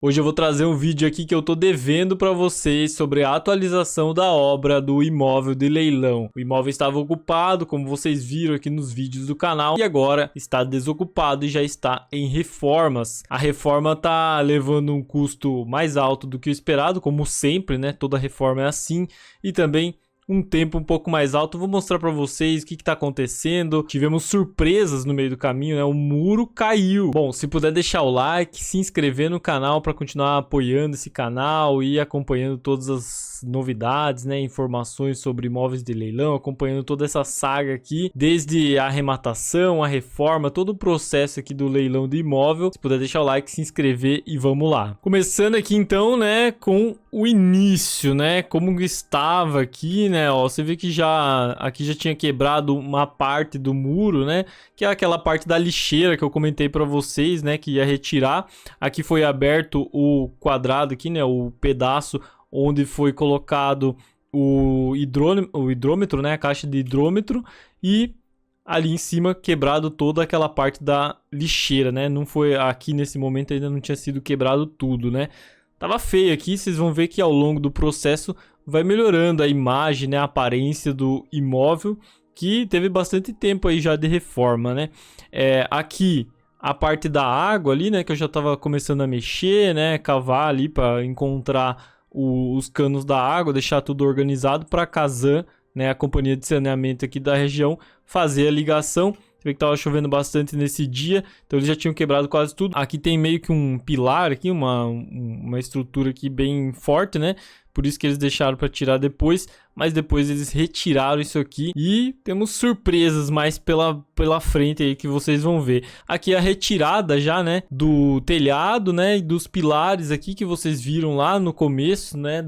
Hoje eu vou trazer um vídeo aqui que eu tô devendo para vocês sobre a atualização da obra do imóvel de leilão. O imóvel estava ocupado, como vocês viram aqui nos vídeos do canal, e agora está desocupado e já está em reformas. A reforma tá levando um custo mais alto do que o esperado, como sempre, né? Toda reforma é assim, e também um tempo um pouco mais alto. Vou mostrar para vocês o que está acontecendo. Tivemos surpresas no meio do caminho, né? O muro caiu. Bom, se puder deixar o like, se inscrever no canal para continuar apoiando esse canal e acompanhando todas as novidades, né? Informações sobre imóveis de leilão, acompanhando toda essa saga aqui, desde a arrematação, a reforma, todo o processo aqui do leilão de imóvel. Se puder deixar o like, se inscrever e vamos lá. Começando aqui então, né? Com o início, né? Como estava aqui, né? Ó, você vê que aqui já tinha quebrado uma parte do muro, né? Que é aquela parte da lixeira que eu comentei para vocês, né? Que ia retirar. Aqui foi aberto o quadrado aqui, né? O pedaço onde foi colocado o hidrômetro, né? A caixa de hidrômetro, e ali em cima quebrado toda aquela parte da lixeira, né? Não foi aqui nesse momento, ainda não tinha sido quebrado tudo, né? Tava feio aqui, vocês vão ver que ao longo do processo vai melhorando a imagem, né, a aparência do imóvel, que teve bastante tempo aí já de reforma, né? Aqui a parte da água ali, né, que eu já tava começando a mexer, né, cavar ali para encontrar os canos da água, deixar tudo organizado para a Casan, né, a companhia de saneamento aqui da região, fazer a ligação. Você vê que tava chovendo bastante nesse dia, então eles já tinham quebrado quase tudo. Aqui tem meio que um pilar aqui, uma estrutura aqui bem forte, né? Por isso que eles deixaram para tirar depois, mas depois eles retiraram isso aqui. E temos surpresas mais pela frente aí que vocês vão ver. Aqui a retirada já, né, do telhado, né, e dos pilares aqui que vocês viram lá no começo, né,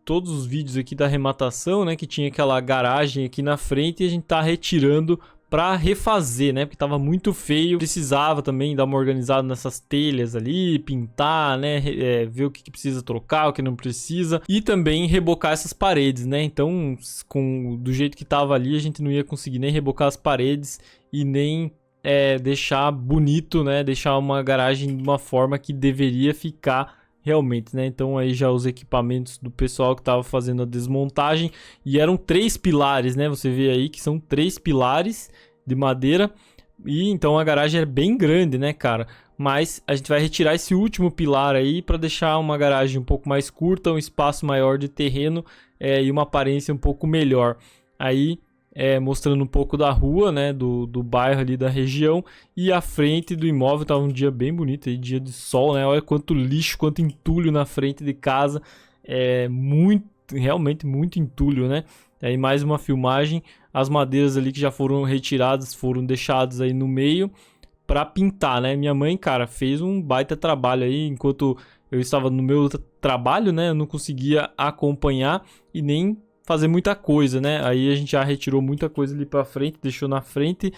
todos os vídeos aqui da arrematação, né, que tinha aquela garagem aqui na frente, e a gente tá retirando para refazer, né? Porque tava muito feio. Precisava também dar uma organizada nessas telhas ali, pintar, né? Ver o que precisa trocar, o que não precisa. E também rebocar essas paredes, né? Então, do jeito que tava ali, a gente não ia conseguir nem rebocar as paredes e nem deixar bonito, né? Deixar uma garagem de uma forma que deveria ficar realmente, né? Então aí já os equipamentos do pessoal que tava fazendo a desmontagem, e eram 3 pilares, né? Você vê aí que são 3 pilares de madeira, e então a garagem é bem grande, né, cara? Mas a gente vai retirar esse último pilar aí para deixar uma garagem um pouco mais curta, um espaço maior de terreno e uma aparência um pouco melhor. Aí mostrando um pouco da rua, né, do bairro ali da região, e a frente do imóvel tava um dia bem bonito, aí, dia de sol, né? Olha quanto lixo, quanto entulho na frente de casa, realmente muito entulho, né? Aí mais uma filmagem, as madeiras ali que já foram retiradas, foram deixadas aí no meio para pintar, né? Minha mãe, cara, fez um baita trabalho aí, enquanto eu estava no meu trabalho, né? Eu não conseguia acompanhar e nem fazer muita coisa, né? Aí a gente já retirou muita coisa ali pra frente, deixou na frente.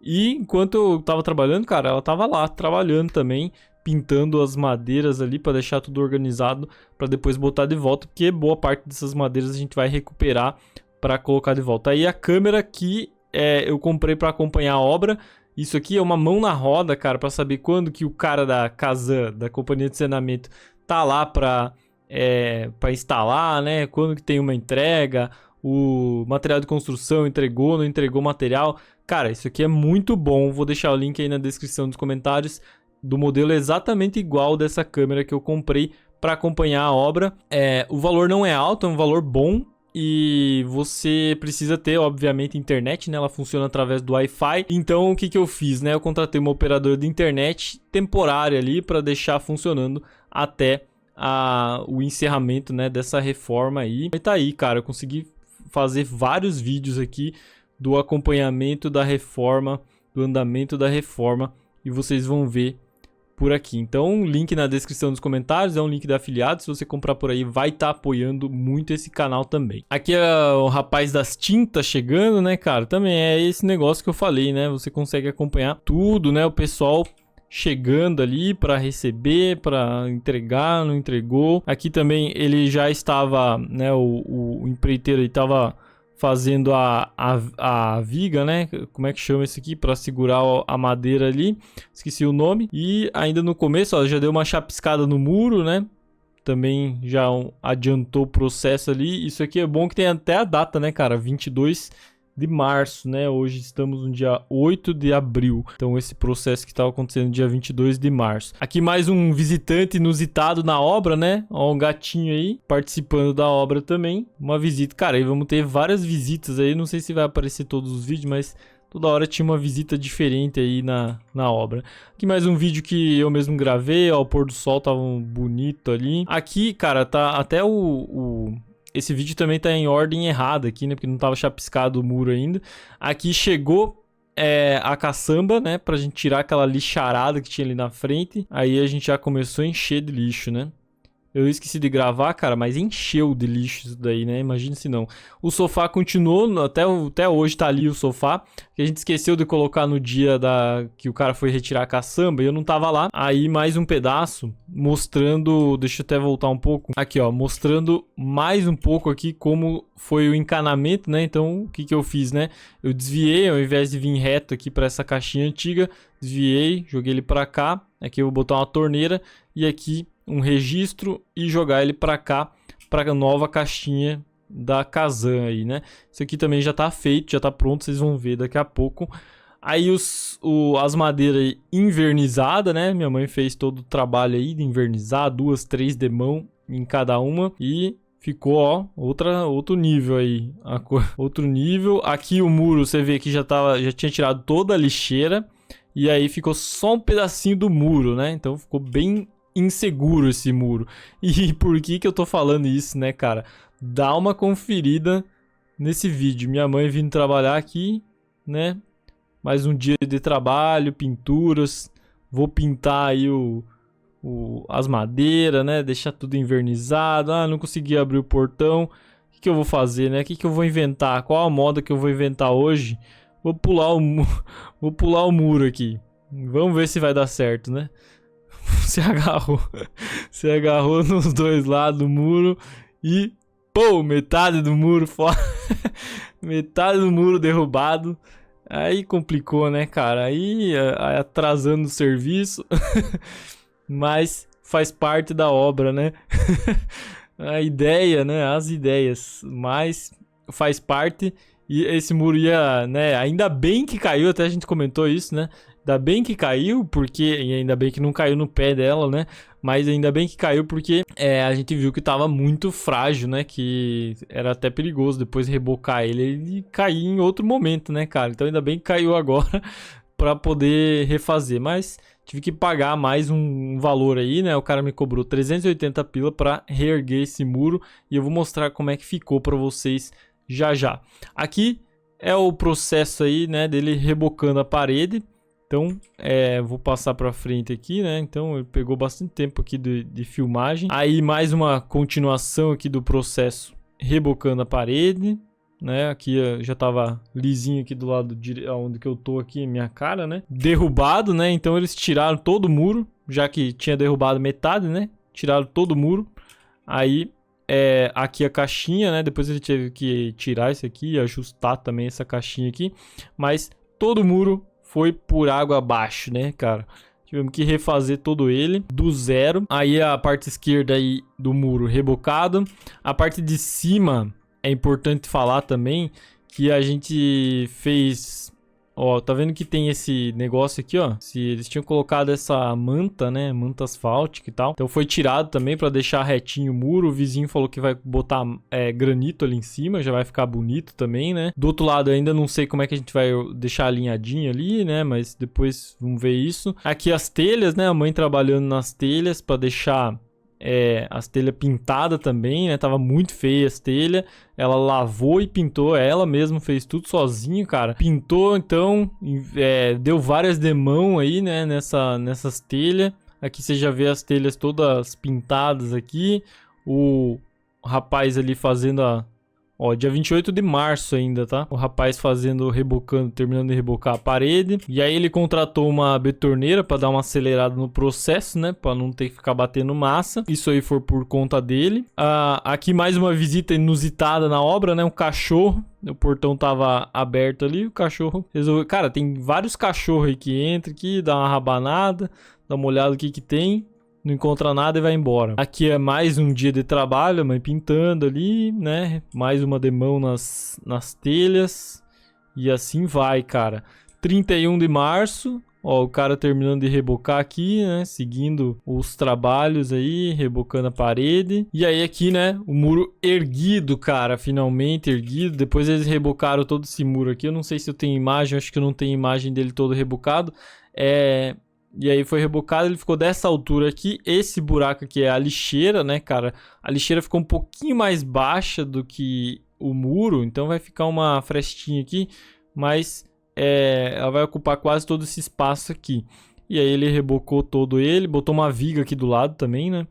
E enquanto eu tava trabalhando, cara, ela tava lá trabalhando também, pintando as madeiras ali para deixar tudo organizado para depois botar de volta, porque boa parte dessas madeiras a gente vai recuperar para colocar de volta. Aí a câmera que eu comprei para acompanhar a obra. Isso aqui é uma mão na roda, cara, para saber quando que o cara da Casan, da companhia de saneamento, tá lá para instalar, né? Quando que tem uma entrega, o material de construção entregou, não entregou material. Cara, isso aqui é muito bom. Vou deixar o link aí na descrição dos comentários do modelo exatamente igual dessa câmera que eu comprei para acompanhar a obra. O valor não é alto, é um valor bom. E você precisa ter, obviamente, internet, né? Ela funciona através do Wi-Fi. Então, o que eu fiz, né? Eu contratei uma operadora de internet temporária ali para deixar funcionando até o encerramento, né, dessa reforma aí. E tá aí, cara, eu consegui fazer vários vídeos aqui do acompanhamento da reforma, do andamento da reforma, e vocês vão ver por aqui. Então, link na descrição dos comentários, é um link da afiliado. Se você comprar por aí, vai estar apoiando muito esse canal também. Aqui é o rapaz das tintas chegando, né, cara? Também é esse negócio que eu falei, né? Você consegue acompanhar tudo, né? O pessoal chegando ali para receber, para entregar, não entregou. Aqui também ele já estava, né, o empreiteiro estava fazendo a viga, né? Como é que chama isso aqui? Para segurar a madeira ali. Esqueci o nome. E ainda no começo, ó, já deu uma chapiscada no muro, né? Também já adiantou o processo ali. Isso aqui é bom que tem até a data, né, cara? 22 de março, né? Hoje estamos no dia 8 de abril. Então esse processo que estava acontecendo no dia 22 de março. Aqui mais um visitante inusitado na obra, né? Ó, um gatinho aí participando da obra também. Uma visita. Cara, aí vamos ter várias visitas aí. Não sei se vai aparecer todos os vídeos, mas toda hora tinha uma visita diferente aí na obra. Aqui mais um vídeo que eu mesmo gravei. Ó, o pôr do sol tava bonito ali. Aqui, cara, tá até esse vídeo também tá em ordem errada aqui, né? Porque não tava chapiscado o muro ainda. Aqui chegou a caçamba, né? Pra gente tirar aquela lixarada que tinha ali na frente. Aí a gente já começou a encher de lixo, né? Eu esqueci de gravar, cara, mas encheu de lixo isso daí, né? Imagina se não. O sofá continuou, até hoje tá ali o sofá, que a gente esqueceu de colocar no dia que o cara foi retirar a caçamba e eu não tava lá. Aí mais um pedaço mostrando, deixa eu até voltar um pouco. Aqui, ó, mostrando mais um pouco aqui como foi o encanamento, né? Então, o que que eu fiz, né? Eu desviei, ao invés de vir reto aqui para essa caixinha antiga, desviei, joguei ele para cá. Aqui eu vou botar uma torneira e aqui um registro e jogar ele para cá, para a nova caixinha da Kazan aí, né? Isso aqui também já tá feito, já tá pronto, vocês vão ver daqui a pouco. Aí as madeiras invernizadas, né? Minha mãe fez todo o trabalho aí de invernizar, 2, 3 de mão em cada uma e ficou, ó, outro nível aí, outro nível. Aqui o muro, você vê que já tinha tirado toda a lixeira e aí ficou só um pedacinho do muro, né? Então ficou bem inseguro esse muro. E por que eu tô falando isso, né, cara? Dá uma conferida nesse vídeo. Minha mãe vindo trabalhar aqui, né? Mais um dia de trabalho, pinturas. Vou pintar aí as madeiras, né? Deixar tudo invernizado. Ah, não consegui abrir o portão. O que eu vou fazer, né? O que eu vou inventar? Qual a moda que eu vou inventar hoje? Vou pular o muro aqui. Vamos ver se vai dar certo, né? Se agarrou nos dois lados do muro e pô, metade do muro fora. Metade do muro derrubado. Aí complicou, né, cara? Aí atrasando o serviço. Mas faz parte da obra, né? A ideia, né? As ideias. Mas faz parte. E esse muro ia, né? Ainda bem que caiu, até a gente comentou isso, né? Ainda bem que caiu, e ainda bem que não caiu no pé dela, né? Mas ainda bem que caiu porque a gente viu que tava muito frágil, né? Que era até perigoso depois rebocar ele e cair em outro momento, né, cara? Então ainda bem que caiu agora para poder refazer. Mas tive que pagar mais um valor aí, né? O cara me cobrou 380 pila para reerguer esse muro e eu vou mostrar como é que ficou para vocês já já. Aqui é o processo aí, né? Dele rebocando a parede. Então, vou passar para frente aqui, né? Então, ele pegou bastante tempo aqui de filmagem. Aí, mais uma continuação aqui do processo rebocando a parede, né? Aqui já tava lisinho aqui do lado onde que eu tô aqui, minha cara, né? Derrubado, né? Então, eles tiraram todo o muro, já que tinha derrubado metade, né? Tiraram todo o muro. Aí, aqui a caixinha, né? Depois ele teve que tirar isso aqui e ajustar também essa caixinha aqui. Mas todo o muro foi por água abaixo, né, cara? Tivemos que refazer todo ele do zero. Aí a parte esquerda aí do muro rebocado. A parte de cima é importante falar também que a gente fez... Ó, tá vendo que tem esse negócio aqui, ó? Se eles tinham colocado essa manta, né? Manta asfáltica e tal. Então foi tirado também pra deixar retinho o muro. O vizinho falou que vai botar granito ali em cima. Já vai ficar bonito também, né? Do outro lado ainda não sei como é que a gente vai deixar alinhadinho ali, né? Mas depois vamos ver isso. Aqui as telhas, né? A mãe trabalhando nas telhas pra deixar... as telhas pintadas também, né? Tava muito feia as telhas. Ela lavou e pintou. Ela mesma fez tudo sozinho, cara. Pintou, então, deu várias demãos aí, né? Nessas telhas. Aqui você já vê as telhas todas pintadas aqui. O rapaz ali fazendo Ó, dia 28 de março ainda, tá? O rapaz terminando de rebocar a parede. E aí ele contratou uma betorneira pra dar uma acelerada no processo, né? Pra não ter que ficar batendo massa. Isso aí foi por conta dele. Aqui mais uma visita inusitada na obra, né? Um cachorro O portão tava aberto ali, o cachorro resolveu... Cara, tem vários cachorros aí que entram aqui, dá uma rabanada, dá uma olhada no que tem, não encontra nada e vai embora. Aqui é mais um dia de trabalho, a mãe pintando ali, né? Mais uma demão nas telhas. E assim vai, cara. 31 de março... Ó, o cara terminando de rebocar aqui, né? Seguindo os trabalhos aí, rebocando a parede. E aí aqui, né? O muro erguido, cara. Finalmente erguido. Depois eles rebocaram todo esse muro aqui. Eu não sei se eu tenho imagem. Acho que eu não tenho imagem dele todo rebocado. E aí foi rebocado. Ele ficou dessa altura aqui. Esse buraco aqui é a lixeira, né, cara? A lixeira ficou um pouquinho mais baixa do que o muro. Então vai ficar uma frestinha aqui. Mas... ela vai ocupar quase todo esse espaço aqui. E aí ele rebocou todo ele, botou uma viga aqui do lado também, né?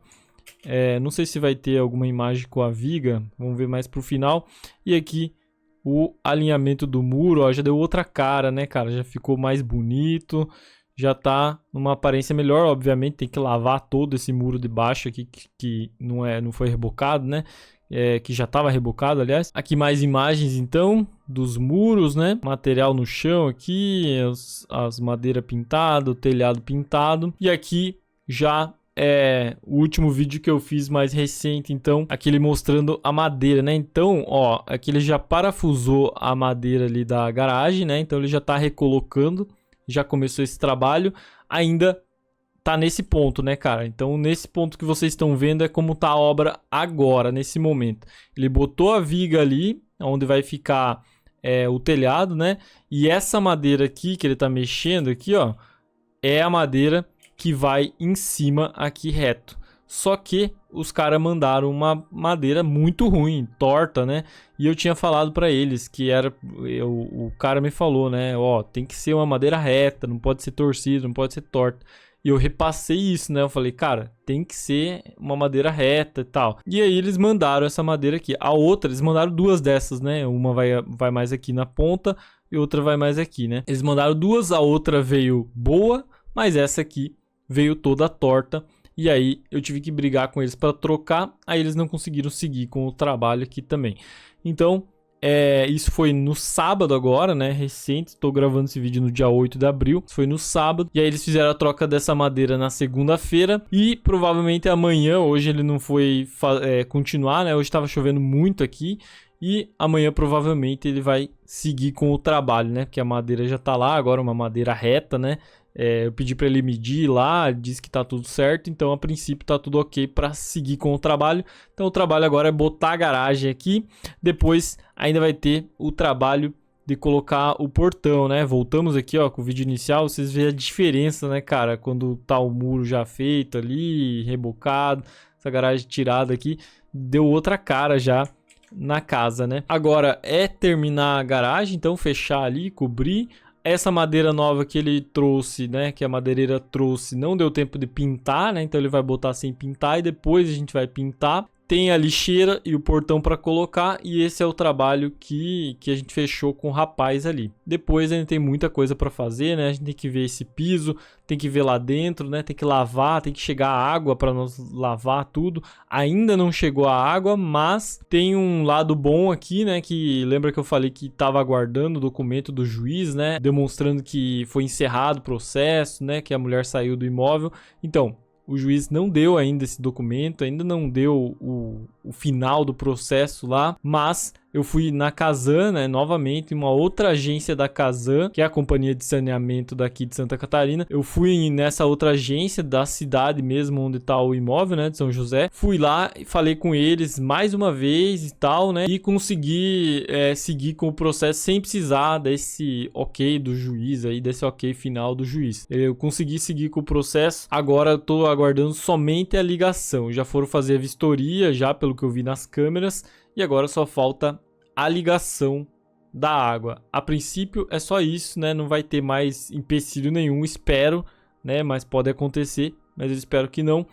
Não sei se vai ter alguma imagem com a viga, vamos ver mais pro final. E aqui o alinhamento do muro, ó, já deu outra cara, né, cara? Já ficou mais bonito, já tá numa aparência melhor. Obviamente tem que lavar todo esse muro de baixo aqui que não foi rebocado, né? Que já estava rebocado, aliás. Aqui mais imagens, então, dos muros, né? Material no chão aqui, as madeiras pintadas, o telhado pintado. E aqui já o último vídeo que eu fiz mais recente, então, aquele mostrando a madeira, né? Então, ó, aqui ele já parafusou a madeira ali da garagem, né? Então ele já está recolocando, já começou esse trabalho. Ainda tá nesse ponto, né, cara? Então, nesse ponto que vocês estão vendo é como tá a obra agora, nesse momento. Ele botou a viga ali, onde vai ficar o telhado, né? E essa madeira aqui, que ele tá mexendo aqui, ó, é a madeira que vai em cima aqui reto. Só que os caras mandaram uma madeira muito ruim, torta, né? E eu tinha falado para eles que o cara me falou, né? Ó, tem que ser uma madeira reta, não pode ser torcida, não pode ser torta. E eu repassei isso, né? Eu falei, cara, tem que ser uma madeira reta e tal. E aí eles mandaram essa madeira aqui. A outra, eles mandaram duas dessas, né? Uma vai mais aqui na ponta e outra vai mais aqui, né? Eles mandaram duas, a outra veio boa, mas essa aqui veio toda torta. E aí eu tive que brigar com eles para trocar. Aí eles não conseguiram seguir com o trabalho aqui também. Então... isso foi no sábado agora, né? Recente, estou gravando esse vídeo no dia 8 de abril. Foi no sábado. E aí eles fizeram a troca dessa madeira na segunda-feira. E provavelmente amanhã, hoje ele não foi continuar, né? Hoje estava chovendo muito aqui. E amanhã provavelmente ele vai seguir com o trabalho, né? Porque a madeira já tá lá, agora uma madeira reta, né? Eu pedi para ele medir lá, disse que tá tudo certo, então a princípio tá tudo ok para seguir com o trabalho. Então o trabalho agora é botar a garagem aqui, depois ainda vai ter o trabalho de colocar o portão, né? Voltamos aqui, ó, com o vídeo inicial, vocês veem a diferença, né, cara? Quando tá o muro já feito ali, rebocado, essa garagem tirada aqui, deu outra cara já na casa, né? Agora é terminar a garagem, então fechar ali, cobrir. Essa madeira nova que ele trouxe, né, que a madeireira trouxe, não deu tempo de pintar, né, então ele vai botar sem pintar e depois a gente vai pintar. Tem a lixeira e o portão para colocar e esse é o trabalho que a gente fechou com o rapaz ali. Depois ainda tem muita coisa para fazer, né, a gente tem que ver esse piso, tem que ver lá dentro, né, tem que lavar, tem que chegar a água para nós lavar tudo. Ainda não chegou a água, mas tem um lado bom aqui, né, que lembra que eu falei que estava aguardando o documento do juiz, né, demonstrando que foi encerrado o processo, né, que a mulher saiu do imóvel. Então, o juiz não deu ainda esse documento, ainda não deu o final do processo lá, mas eu fui na Casan, né, novamente, uma outra agência da Casan, que é a companhia de saneamento daqui de Santa Catarina. Eu fui nessa outra agência da cidade mesmo, onde está o imóvel, né, de São José. Fui lá e falei com eles mais uma vez e tal, né, e consegui seguir com o processo sem precisar desse ok do juiz aí, desse ok final do juiz. Eu consegui seguir com o processo, agora eu tô aguardando somente a ligação. Já foram fazer a vistoria, já pelo que eu vi nas câmeras, e agora só falta a ligação da água. A princípio é só isso, né? Não vai ter mais empecilho nenhum, espero, né? Mas pode acontecer, mas eu espero que não.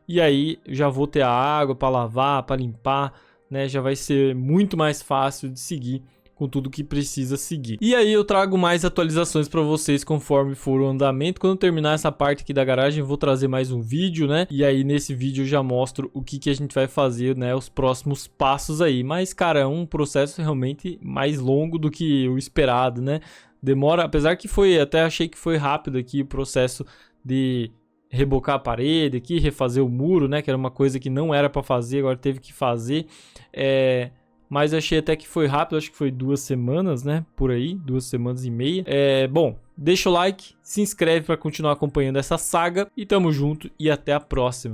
E aí já vou ter a água para lavar, para limpar, né? Já vai ser muito mais fácil de seguir com tudo que precisa seguir. E aí eu trago mais atualizações para vocês conforme for o andamento. Quando terminar essa parte aqui da garagem, eu vou trazer mais um vídeo, né? E aí nesse vídeo eu já mostro o que a gente vai fazer, né? Os próximos passos aí. Mas, cara, é um processo realmente mais longo do que o esperado, né? Demora, apesar que até achei que foi rápido aqui o processo de rebocar a parede aqui, refazer o muro, né? Que era uma coisa que não era para fazer, agora teve que fazer. Mas achei até que foi rápido, acho que foi 2 semanas, né? Por aí, 2 semanas e meia. Bom, deixa o like, se inscreve para continuar acompanhando essa saga e tamo junto e até a próxima.